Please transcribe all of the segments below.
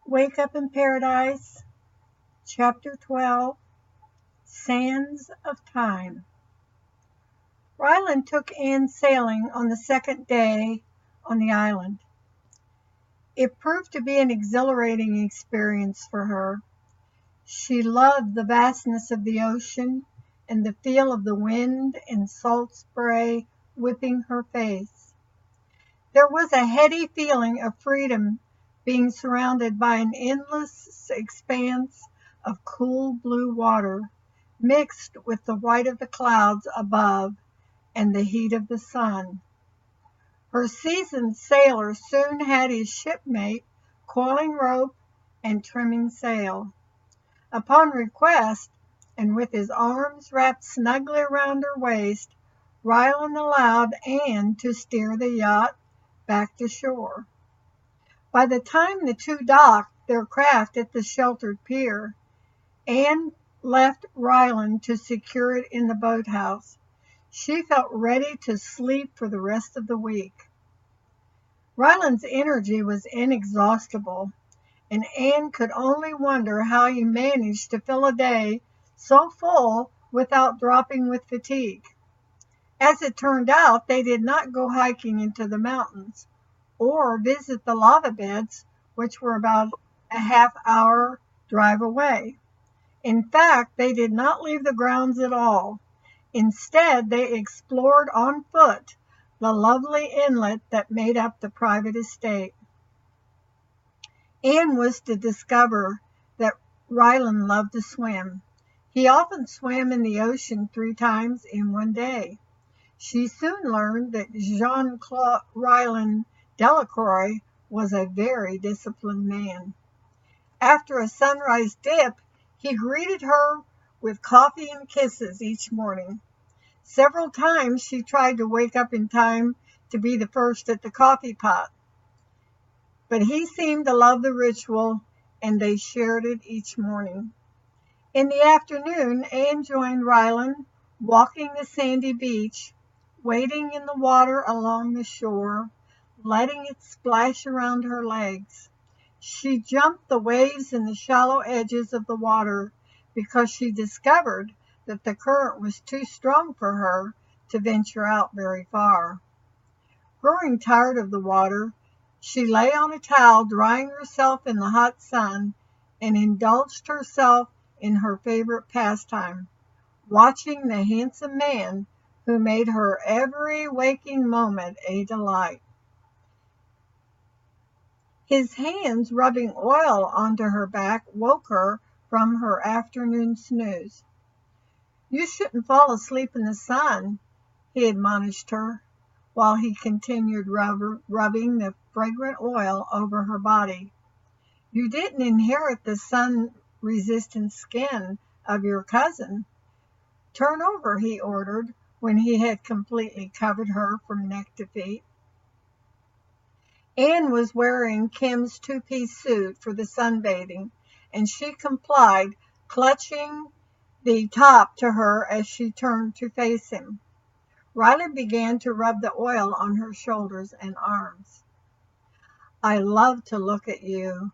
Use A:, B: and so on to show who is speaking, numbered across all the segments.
A: Wake Up in Paradise, Chapter 12, Sands of Time. Ryland took Anne sailing on the second day on the island. It proved to be an exhilarating experience for her. She loved the vastness of the ocean and the feel of the wind and salt spray whipping her face. There was a heady feeling of freedom being surrounded by an endless expanse of cool blue water, mixed with the white of the clouds above and the heat of the sun. Her seasoned sailor soon had his shipmate coiling rope and trimming sail. Upon request, and with his arms wrapped snugly around her waist, Ryland allowed Anne to steer the yacht back to shore. By the time the two docked their craft at the sheltered pier, Anne left Ryland to secure it in the boathouse. She felt ready to sleep for the rest of the week. Ryland's energy was inexhaustible, and Anne could only wonder how he managed to fill a day so full without dropping with fatigue. As it turned out, they did not go hiking into the mountains or visit the lava beds, which were about a half-hour drive away. In fact, they did not leave the grounds at all. Instead, they explored on foot the lovely inlet that made up the private estate. Anne was to discover that Ryland loved to swim. He often swam in the ocean 3 times in one day. She soon learned that Jean-Claude Ryland Delacroix was a very disciplined man. After a sunrise dip, he greeted her with coffee and kisses each morning. Several times she tried to wake up in time to be the first at the coffee pot, but he seemed to love the ritual, and they shared it each morning. In the afternoon, Anne joined Ryland, walking the sandy beach, wading in the water along the shore, letting it splash around her legs. She jumped the waves in the shallow edges of the water because she discovered that the current was too strong for her to venture out very far. Growing tired of the water, she lay on a towel drying herself in the hot sun and indulged herself in her favorite pastime, watching the handsome man who made her every waking moment a delight. His hands rubbing oil onto her back woke her from her afternoon snooze. "You shouldn't fall asleep in the sun," he admonished her, while he continued rubbing the fragrant oil over her body. "You didn't inherit the sun-resistant skin of your cousin. Turn over," he ordered, when he had completely covered her from neck to feet. Anne was wearing Kim's 2-piece suit for the sunbathing, and she complied, clutching the top to her as she turned to face him. Riley began to rub the oil on her shoulders and arms. "I love to look at you,"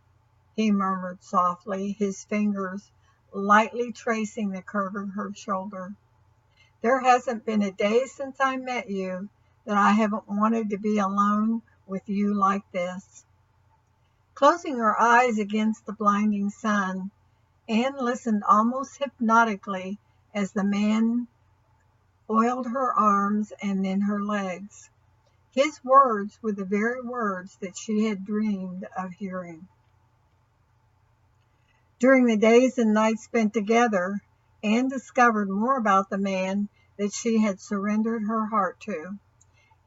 A: he murmured softly, his fingers lightly tracing the curve of her shoulder. "There hasn't been a day since I met you that I haven't wanted to be alone with you like this." Closing her eyes against the blinding sun, Anne listened almost hypnotically as the man oiled her arms and then her legs. His words were the very words that she had dreamed of hearing. During the days and nights spent together, Anne discovered more about the man that she had surrendered her heart to.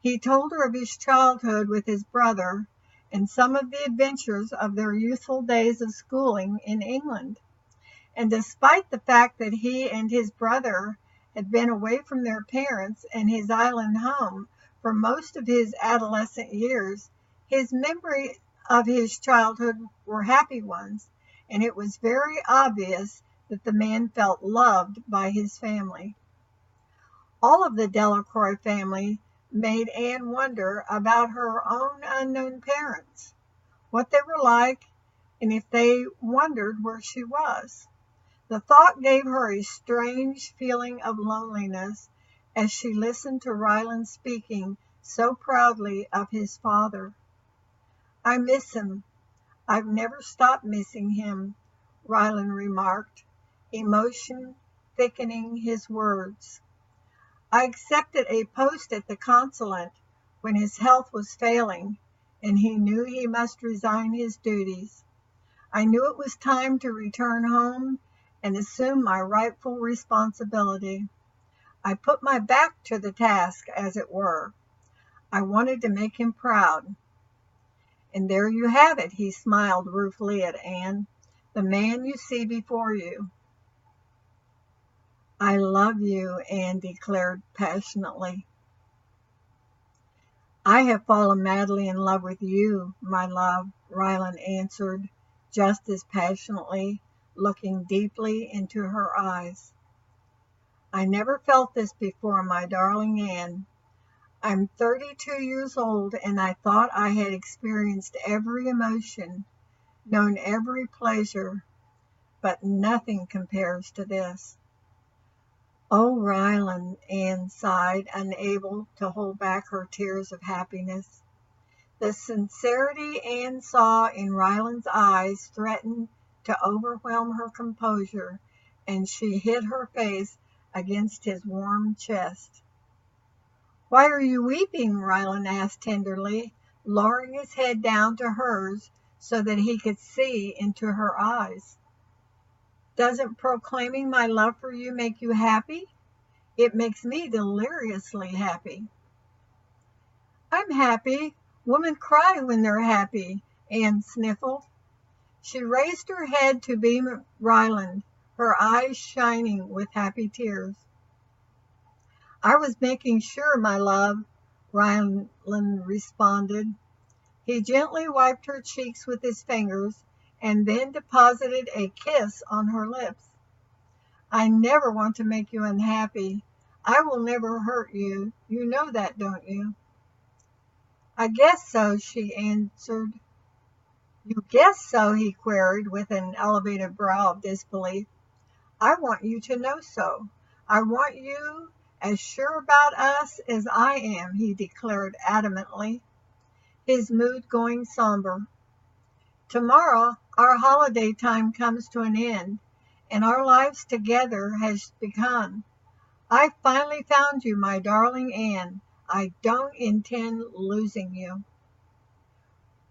A: He told her of his childhood with his brother and some of the adventures of their youthful days of schooling in England. And despite the fact that he and his brother had been away from their parents and his island home for most of his adolescent years, his memory of his childhood were happy ones, and it was very obvious that the man felt loved by his family. All of the Delacroix family made Anne wonder about her own unknown parents, what they were like and if they wondered where she was. The thought gave her a strange feeling of loneliness as she listened to Ryland speaking so proudly of his father. "I miss him. I've never stopped missing him," Ryland remarked, emotion thickening his words. "I accepted a post at the consulate when his health was failing, and he knew he must resign his duties. I knew it was time to return home and assume my rightful responsibility. I put my back to the task, as it were. I wanted to make him proud. And there you have it," he smiled ruefully at Anne, "the man you see before you." "I love you," Anne declared passionately. "I have fallen madly in love with you, my love," Ryland answered just as passionately, looking deeply into her eyes. "I never felt this before, my darling Anne. I'm 32 years old, and I thought I had experienced every emotion, known every pleasure, but nothing compares to this." "Oh, Ryland," Anne sighed, unable to hold back her tears of happiness. The sincerity Anne saw in Ryland's eyes threatened to overwhelm her composure, and she hid her face against his warm chest. "Why are you weeping?" Ryland asked tenderly, lowering his head down to hers so that he could see into her eyes. "Doesn't proclaiming my love for you make you happy? It makes me deliriously happy." "I'm happy. Women cry when they're happy," Anne sniffled. She raised her head to beam at Ryland, her eyes shining with happy tears. "I was making sure, my love," Ryland responded. He gently wiped her cheeks with his fingers and then deposited a kiss on her lips. "I never want to make you unhappy. I will never hurt you. You know that, don't you?" "I guess so," she answered. "You guess so?" he queried with an elevated brow of disbelief. "I want you to know so. I want you as sure about us as I am," he declared adamantly, his mood going somber. "Tomorrow our holiday time comes to an end, and our lives together has begun. I finally found you, my darling Anne. I don't intend losing you."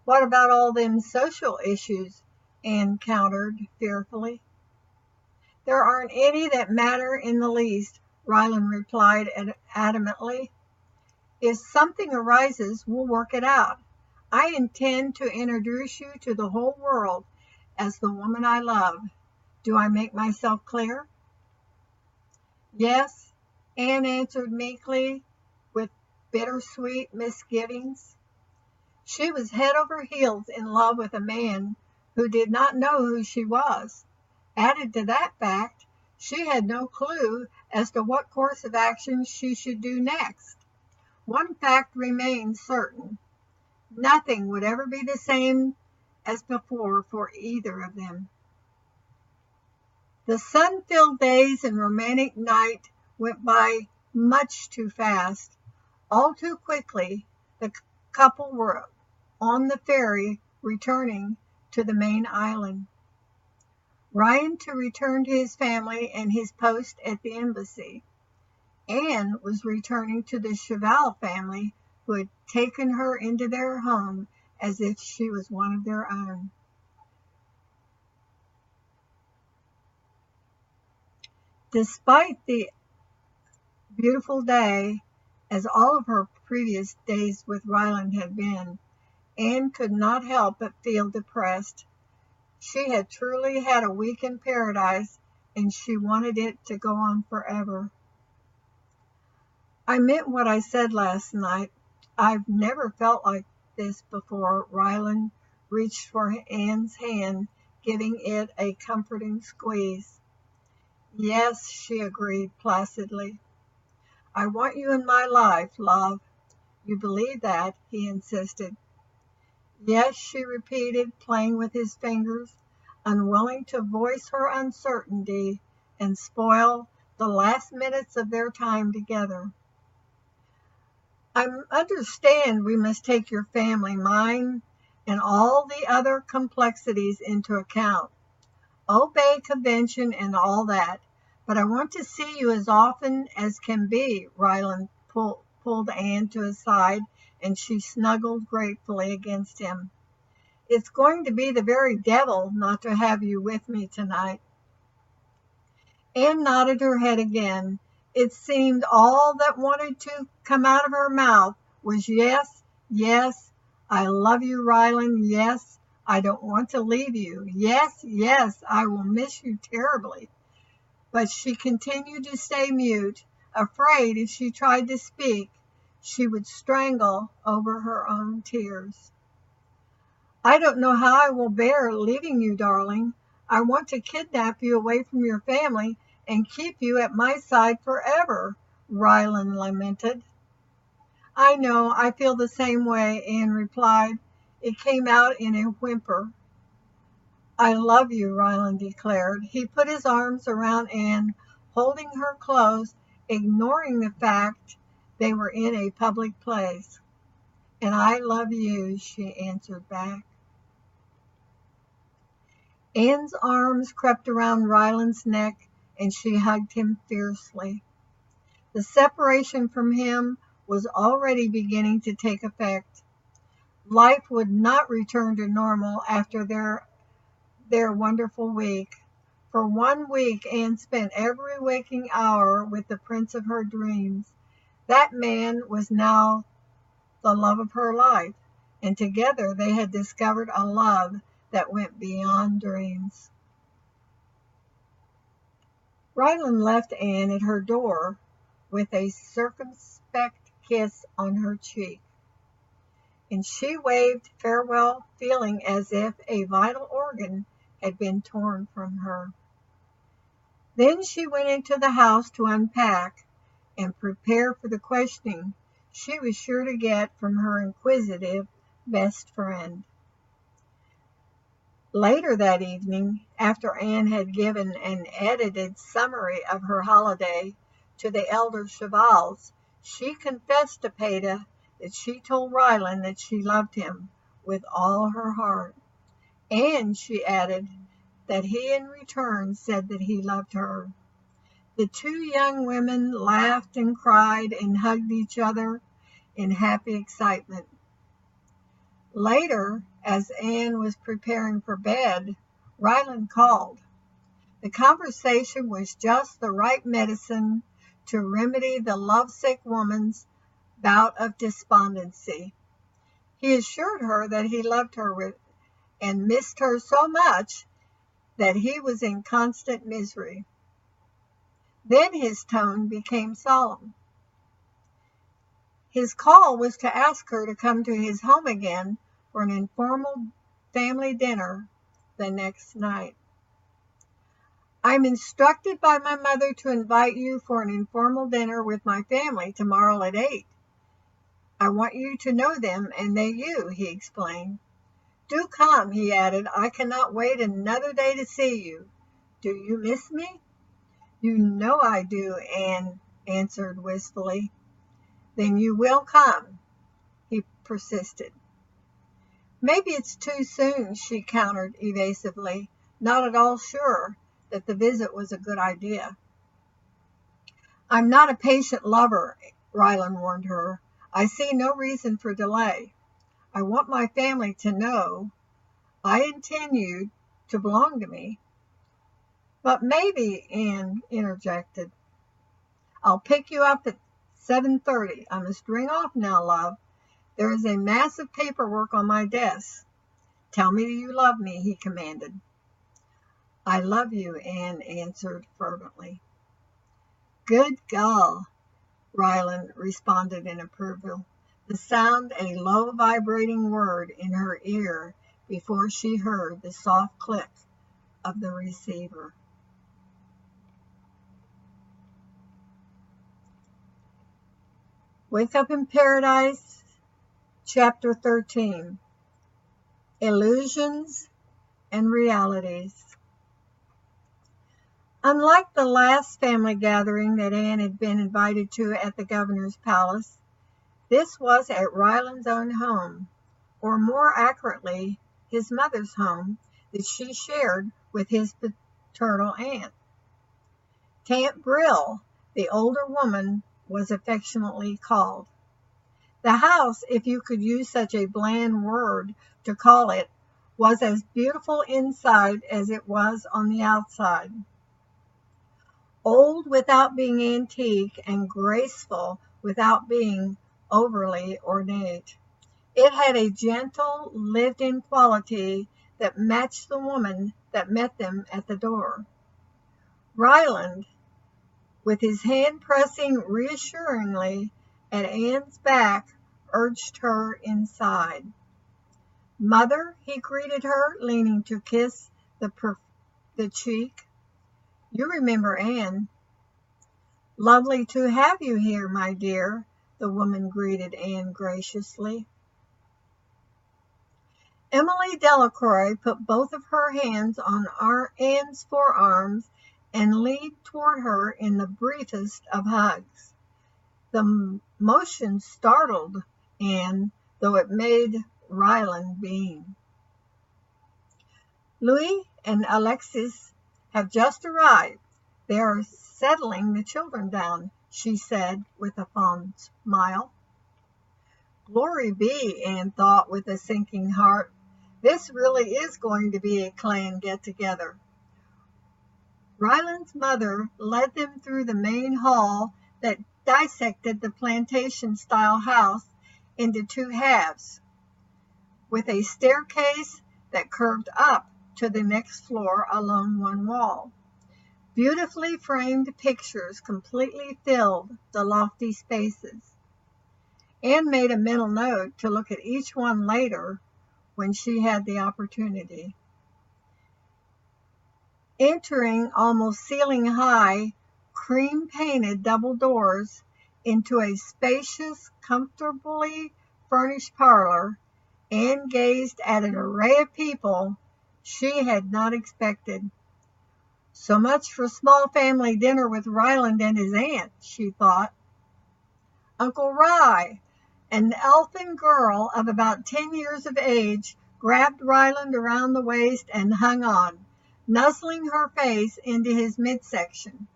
A: "What about all them social issues?" Anne countered fearfully. "There aren't any that matter in the least," Ryland replied adamantly. "If something arises, we'll work it out. I intend to introduce you to the whole world as the woman I love. Do I make myself clear?" "Yes," Anne answered meekly, with bittersweet misgivings. She was head over heels in love with a man who did not know who she was. Added to that fact, she had no clue as to what course of action she should do next. One fact remained certain: nothing would ever be the same as before for either of them. The sun-filled days and romantic night went by much too fast. All too quickly, the couple were on the ferry returning to the main island. Ryan to return to his family and his post at the embassy. Anne was returning to the Cheval family, who had taken her into their home as if she was one of their own. Despite the beautiful day, as all of her previous days with Ryland had been, Anne could not help but feel depressed. She had truly had a week in paradise, and she wanted it to go on forever. "I meant what I said last night. I've never felt like this before." Ryland reached for Anne's hand, giving it a comforting squeeze. "Yes," she agreed placidly. "I want you in my life, love. You believe that?" he insisted. Yes, she repeated, playing with his fingers, unwilling to voice her uncertainty and spoil the last minutes of their time together. I understand we must take your family, mine, and all the other complexities into account. Obey convention and all that, but I want to see you as often as can be. Ryland pulled Anne to his side, and she snuggled gratefully against him. It's going to be the very devil not to have you with me tonight. Anne nodded her head again. It seemed all that wanted to come out of her mouth was yes, yes, I love you, Ryland, yes, I don't want to leave you, yes, yes, I will miss you terribly. But she continued to stay mute, afraid if she tried to speak, she would strangle over her own tears. I don't know how I will bear leaving you, darling. I want to kidnap you away from your family and keep you at my side forever, Ryland lamented. I know, I feel the same way, Anne replied. It came out in a whimper. I love you, Ryland declared. He put his arms around Anne, holding her close, ignoring the fact they were in a public place. And I love you, she answered back. Anne's arms crept around Ryland's neck, and she hugged him fiercely. The separation from him was already beginning to take effect. Life would not return to normal after their wonderful week. For 1 week Anne spent every waking hour with the prince of her dreams. That man was now the love of her life, and together they had discovered a love that went beyond dreams. Ryland left Anne at her door with a circumspect kiss on her cheek, and she waved farewell, feeling as if a vital organ had been torn from her. Then she went into the house to unpack and prepare for the questioning she was sure to get from her inquisitive best friend. Later that evening, after Anne had given an edited summary of her holiday to the elder Chevals, she confessed to Paida that she told Ryland that she loved him with all her heart, and she added that he in return said that he loved her. The two young women laughed and cried and hugged each other in happy excitement. Later, as Anne was preparing for bed, Ryland called. The conversation was just the right medicine to remedy the lovesick woman's bout of despondency. He assured her that he loved her and missed her so much that he was in constant misery. Then his tone became solemn. His call was to ask her to come to his home again for an informal family dinner the next night. I'm instructed by my mother to invite you for an informal dinner with my family tomorrow at 8. I want you to know them and they you, he explained. Do come, he added. I cannot wait another day to see you. Do you miss me? You know I do, Anne answered wistfully. Then you will come, he persisted. Maybe it's too soon, she countered evasively, not at all sure that the visit was a good idea. I'm not a patient lover, Ryland warned her. I see no reason for delay. I want my family to know I intend you to belong to me. But maybe, Anne interjected, I'll pick you up at 7:30. I must ring off now, love. There is a mass of paperwork on my desk. Tell me you love me, he commanded. I love you, Anne answered fervently. Good girl, Ryland responded in approval, the sound a low vibrating word in her ear before she heard the soft click of the receiver. Wake Up in Paradise, Chapter 13. Illusions and Realities. Unlike the last family gathering that Anne had been invited to at the governor's palace, this was at Ryland's own home, or more accurately, his mother's home, that she shared with his paternal aunt. Tant Brill, the older woman, was affectionately called. The house, if you could use such a bland word to call it, was as beautiful inside as it was on the outside. Old without being antique and graceful without being overly ornate. It had a gentle, lived-in quality that matched the woman that met them at the door. Ryland, with his hand pressing reassuringly at Anne's back, urged her inside. "Mother," he greeted her, leaning to kiss the cheek. "You remember Anne." "Lovely to have you here, my dear," the woman greeted Anne graciously. Emily Delacroix put both of her hands on Anne's forearms and leaned toward her in the briefest of hugs. The motion startled Anne, though it made Ryland beam. "Louis and Alexis have just arrived. They are settling the children down," she said with a fond smile. Glory be, Anne thought with a sinking heart. This really is going to be a clan get-together. Ryland's mother led them through the main hall that dissected the plantation-style house into two halves, with a staircase that curved up to the next floor along one wall. Beautifully framed pictures completely filled the lofty spaces. Anne made a mental note to look at each one later when she had the opportunity. Entering almost ceiling-high, cream-painted double doors into a spacious, comfortably furnished parlor, Anne gazed at an array of people she had not expected. So much for small family dinner with Ryland and his aunt, she thought. Uncle Rye, an elfin girl of about 10 years of age, grabbed Ryland around the waist and hung on, nuzzling her face into his midsection.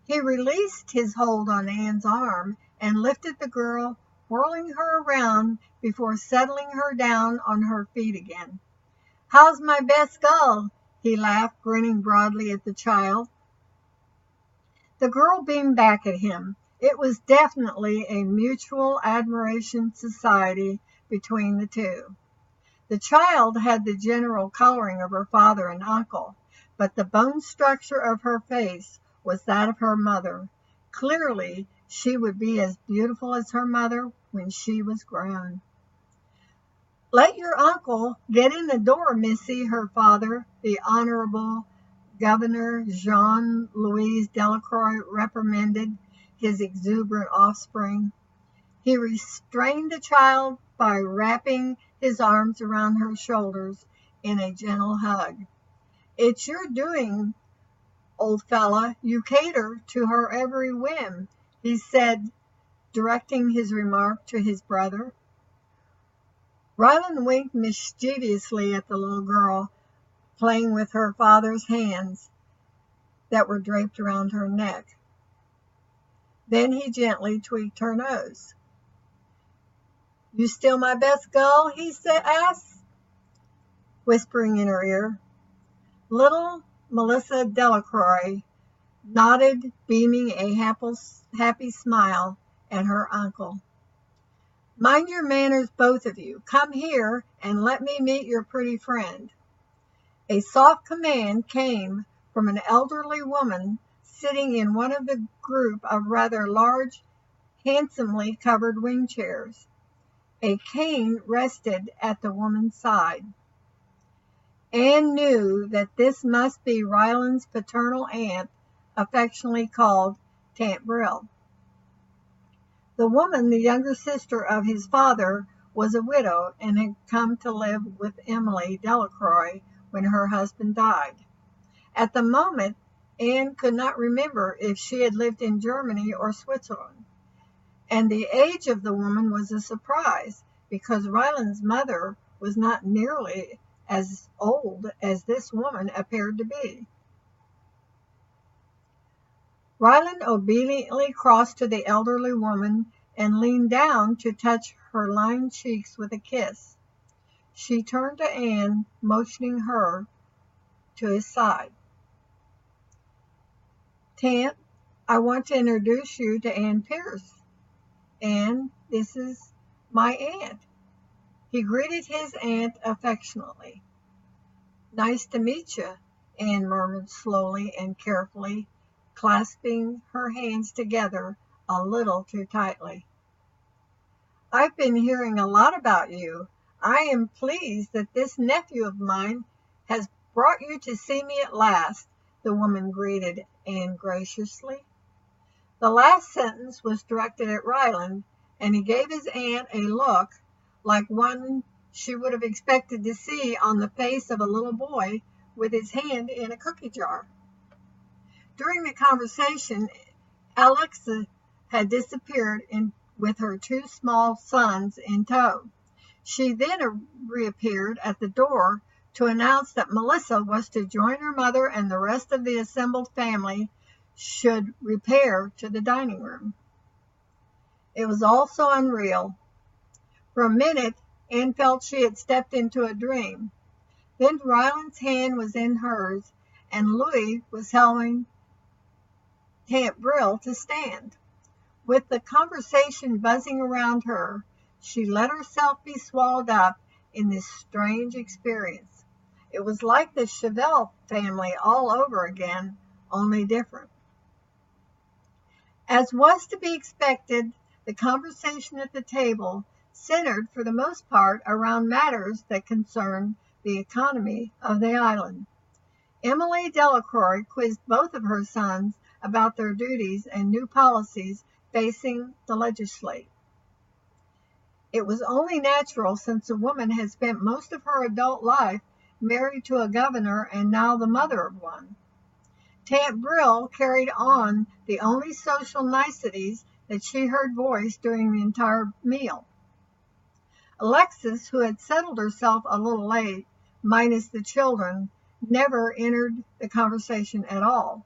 A: He released his hold on Anne's arm and lifted the girl, whirling her around before settling her down on her feet again. "How's my best gull?" he laughed, grinning broadly at the child. The girl beamed back at him. It was definitely a mutual admiration society between the two. The child had the general coloring of her father and uncle, but the bone structure of her face was that of her mother. Clearly, she would be as beautiful as her mother when she was grown. "Let your uncle get in the door, Missy," her father, the Honorable Governor Jean-Louis Delacroix, reprimanded his exuberant offspring. He restrained the child by wrapping his arms around her shoulders in a gentle hug. "It's your doing, old fella. You cater to her every whim," he said, directing his remark to his brother. Ryland winked mischievously at the little girl, playing with her father's hands that were draped around her neck. Then he gently tweaked her nose. "You still my best gull?" he asked, whispering in her ear. Little Melissa Delacroix nodded, beaming a happy smile at her uncle. "Mind your manners, both of you. Come here and let me meet your pretty friend." A soft command came from an elderly woman sitting in one of the group of rather large, handsomely covered wing chairs. A cane rested at the woman's side. Anne knew that this must be Ryland's paternal aunt, affectionately called Tant Brill. The woman, the younger sister of his father, was a widow and had come to live with Emily Delacroix when her husband died. At the moment, Anne could not remember if she had lived in Germany or Switzerland, and the age of the woman was a surprise because Ryland's mother was not nearly as old as this woman appeared to be. Ryland obediently crossed to the elderly woman and leaned down to touch her lined cheeks with a kiss. She turned to Anne, motioning her to his side. "Tant, I want to introduce you to Anne Pierce. Anne, this is my aunt." He greeted his aunt affectionately. "Nice to meet you," Anne murmured slowly and carefully, clasping her hands together a little too tightly. "I've been hearing a lot about you. I am pleased that this nephew of mine has brought you to see me at last," the woman greeted Anne graciously. The last sentence was directed at Ryland, and he gave his aunt a look like one she would have expected to see on the face of a little boy with his hand in a cookie jar. During the conversation, Alexa had disappeared with her two small sons in tow. She then reappeared at the door to announce that Melissa was to join her mother and the rest of the assembled family should repair to the dining room. It was all so unreal. For a minute, Anne felt she had stepped into a dream. Then Ryland's hand was in hers, and Louis was helping Tant Brill to stand. With the conversation buzzing around her, she let herself be swallowed up in this strange experience. It was like the Chevelle family all over again, only different. As was to be expected, the conversation at the table centered for the most part around matters that concerned the economy of the island. Emily Delacroix quizzed both of her sons about their duties and new policies facing the legislate. It was only natural, since the woman had spent most of her adult life married to a governor and now the mother of one. Tant Brill carried on the only social niceties that she heard voiced during the entire meal. Alexis, who had settled herself a little late, minus the children, never entered the conversation at all,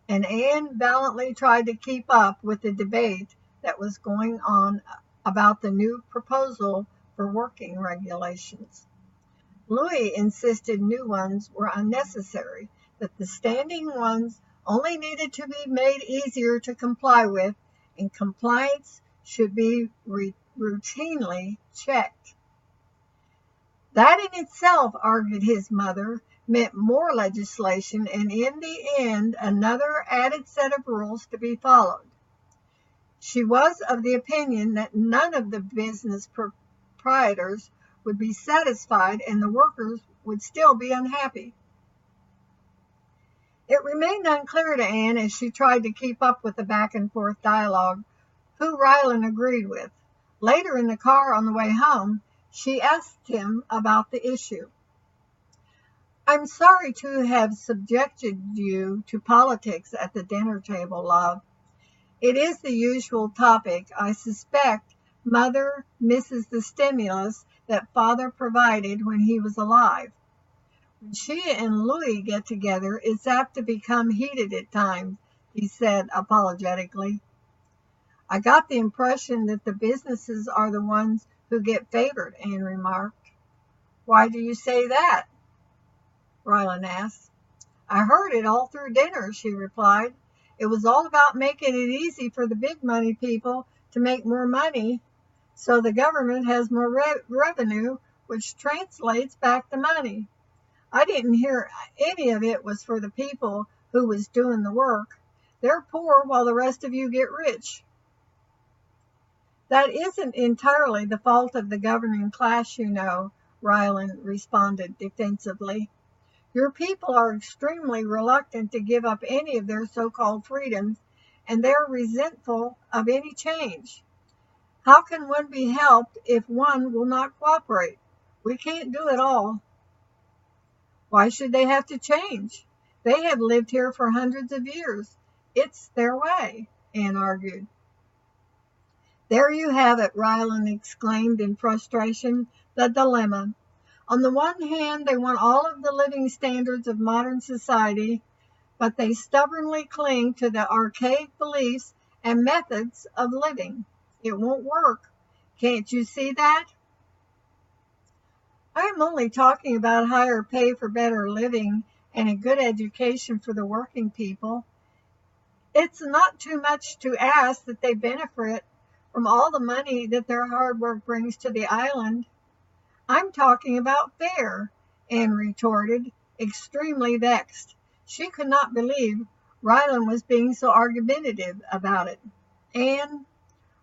A: and Anne valiantly tried to keep up with the debate that was going on about the new proposal for working regulations. Louis insisted new ones were unnecessary, that the standing ones only needed to be made easier to comply with, and compliance should be routinely checked. That in itself, argued his mother, meant more legislation and in the end another added set of rules to be followed. She was of the opinion that none of the business proprietors would be satisfied and the workers would still be unhappy. It remained unclear to Anne, as she tried to keep up with the back and forth dialogue, who Ryland agreed with. Later in the car on the way home, she asked him about the issue. "I'm sorry to have subjected you to politics at the dinner table, love. It is the usual topic. I suspect Mother misses the stimulus that Father provided when he was alive. When she and Louis get together, it's apt to become heated at times," he said apologetically. "I got the impression that the businesses are the ones who get favored," Anne remarked. "Why do you say that?" Ryland asked. "I heard it all through dinner," she replied. "It was all about making it easy for the big money people to make more money, so the government has more revenue, which translates back to money. I didn't hear any of it was for the people who was doing the work. They're poor while the rest of you get rich." "That isn't entirely the fault of the governing class, you know," Ryland responded defensively. "Your people are extremely reluctant to give up any of their so-called freedoms, and they're resentful of any change. How can one be helped if one will not cooperate? We can't do it all. Why should they have to change? They have lived here for hundreds of years. It's their way, Anne argued. There you have it, Ryland exclaimed in frustration, the dilemma. On the one hand, they want all of the living standards of modern society, but they stubbornly cling to the archaic beliefs and methods of living. It won't work. Can't you see that? I am only talking about higher pay for better living and a good education for the working people. It's not too much to ask that they benefit from all the money that their hard work brings to the island. I'm talking about fair, Anne retorted, extremely vexed. She could not believe Ryland was being so argumentative about it. Anne,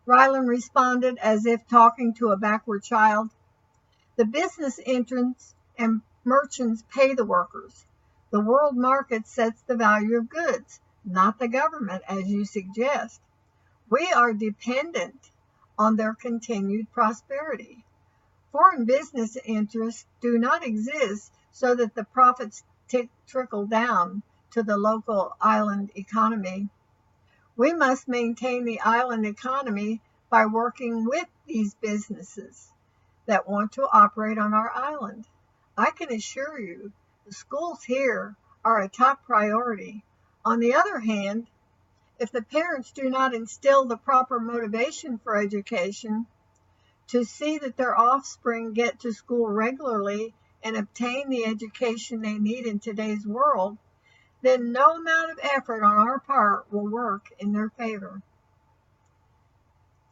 A: Ryland responded as if talking to a backward child, the business entrants and merchants pay the workers. The world market sets the value of goods, not the government, as you suggest. We are dependent on their continued prosperity. Foreign business interests do not exist so that the profits trickle down to the local island economy. We must maintain the island economy by working with these businesses that want to operate on our island. I can assure you, the schools here are a top priority. On the other hand, if the parents do not instill the proper motivation for education, to see that their offspring get to school regularly and obtain the education they need in today's world, then no amount of effort on our part will work in their favor.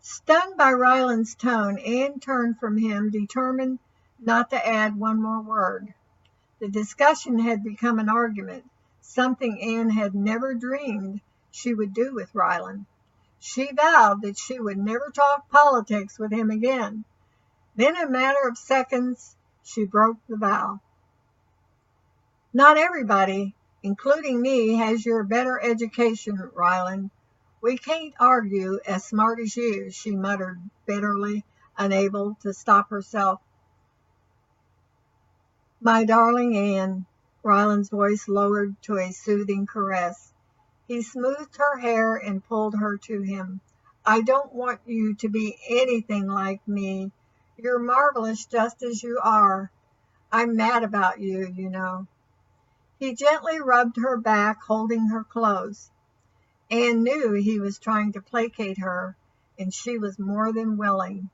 A: Stunned by Ryland's tone, Anne turned from him, determined not to add one more word. The discussion had become an argument, something Anne had never dreamed she would do with Ryland. She vowed that she would never talk politics with him again. Then, in a matter of seconds, she broke the vow. Not everybody, including me, has your better education, Ryland. We can't argue as smart as you, she muttered bitterly, unable to stop herself. My darling Anne, Ryland's voice lowered to a soothing caress. He smoothed her hair and pulled her to him. I don't want you to be anything like me. You're marvelous just as you are. I'm mad about you, you know. He gently rubbed her back, holding her close. Anne knew he was trying to placate her, and she was more than willing.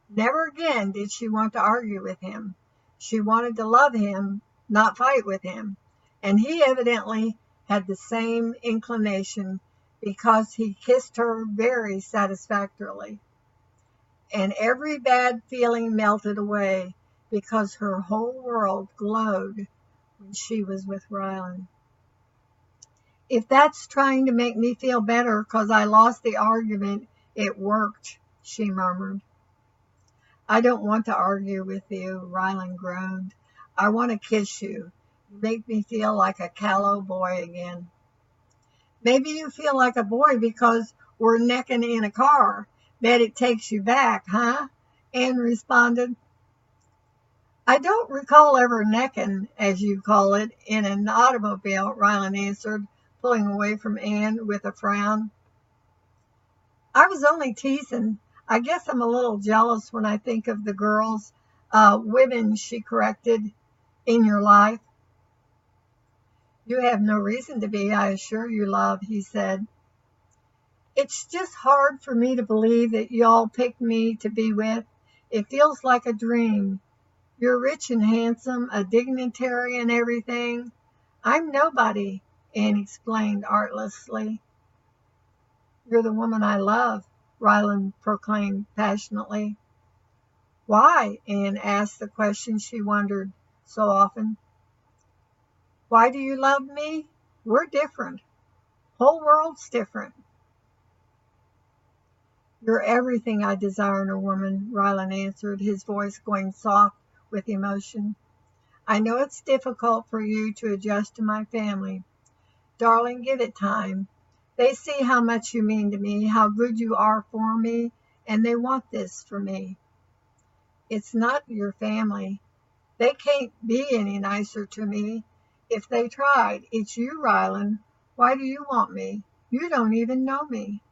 A: Never again did she want to argue with him. She wanted to love him, not fight with him, and he evidently had the same inclination because he kissed her very satisfactorily. And every bad feeling melted away because her whole world glowed when she was with Ryland. If that's trying to make me feel better because I lost the argument, it worked, she murmured. I don't want to argue with you, Ryland groaned. I want to kiss you. You make me feel like a callow boy again. Maybe you feel like a boy because we're necking in a car. Bet it takes you back, huh? Anne responded. I don't recall ever necking, as you call it, in an automobile, Ryland answered, pulling away from Anne with a frown. I was only teasing. I guess I'm a little jealous when I think of the girls, women, she corrected, in your life. You have no reason to be, I assure you, love, he said. It's just hard for me to believe that y'all picked me to be with. It feels like a dream. You're rich and handsome, a dignitary and everything. I'm nobody, Anne explained artlessly. You're the woman I love, Ryland proclaimed passionately. Why? Anne asked the question she wondered so often. Why do you love me? We're different. Whole world's different. You're everything I desire in a woman, Ryland answered, his voice going soft with emotion. I know it's difficult for you to adjust to my family. Darling, give it time. They see how much you mean to me, how good you are for me, and they want this for me. It's not your family. They can't be any nicer to me. If they tried, it's you, Rylan. Why do you want me? You don't even know me."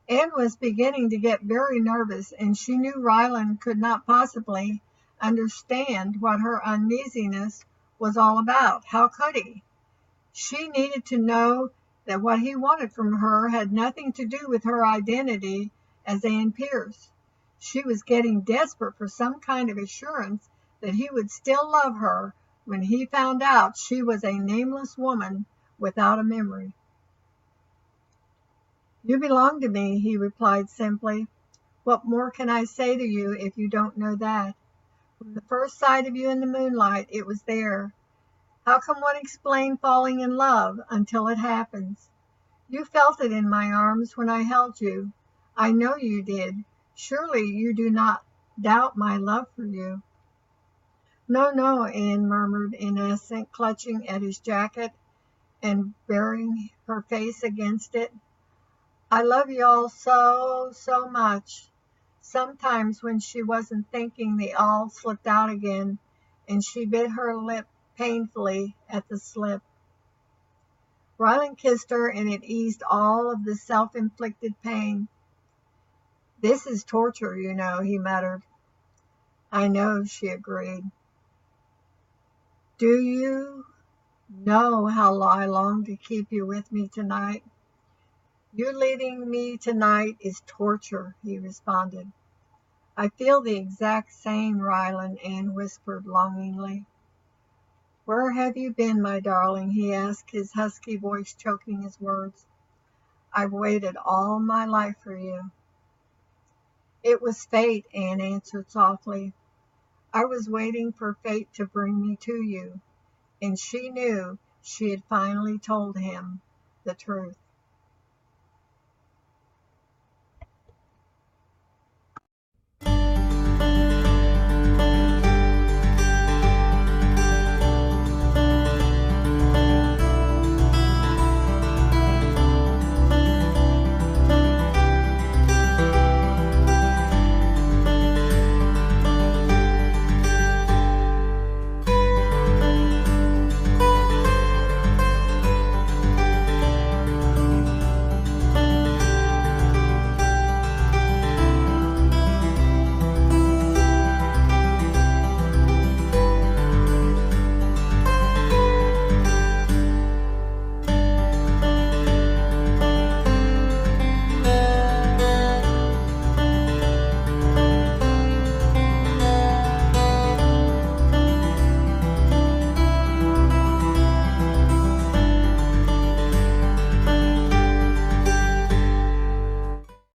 A: Anne was beginning to get very nervous, and she knew Rylan could not possibly understand what her uneasiness was all about. How could he? She needed to know that what he wanted from her had nothing to do with her identity as Anne Pierce. She was getting desperate for some kind of assurance that he would still love her when he found out she was a nameless woman without a memory. "You belong to me," he replied simply. "What more can I say to you if you don't know that? From the first sight of you in the moonlight, it was there. How can one explain falling in love until it happens? You felt it in my arms when I held you. I know you did. Surely you do not doubt my love for you." "No, no," Anne murmured in assent, clutching at his jacket and burying her face against it. "I love you all so, so much." Sometimes when she wasn't thinking, the all slipped out again, and she bit her lip painfully at the slip. Rylan kissed her, and it eased all of the self-inflicted pain. "This is torture, you know," he muttered. "I know," she agreed. "Do you know how I long to keep you with me tonight?" "You leaving me tonight is torture," he responded. "I feel the exact same, Rylan," Anne whispered longingly. "Where have you been, my darling?" he asked, his husky voice choking his words. "I've waited all my life for you." "It was fate," Anne answered softly. "I was waiting for fate to bring me to you." And she knew she had finally told him the truth.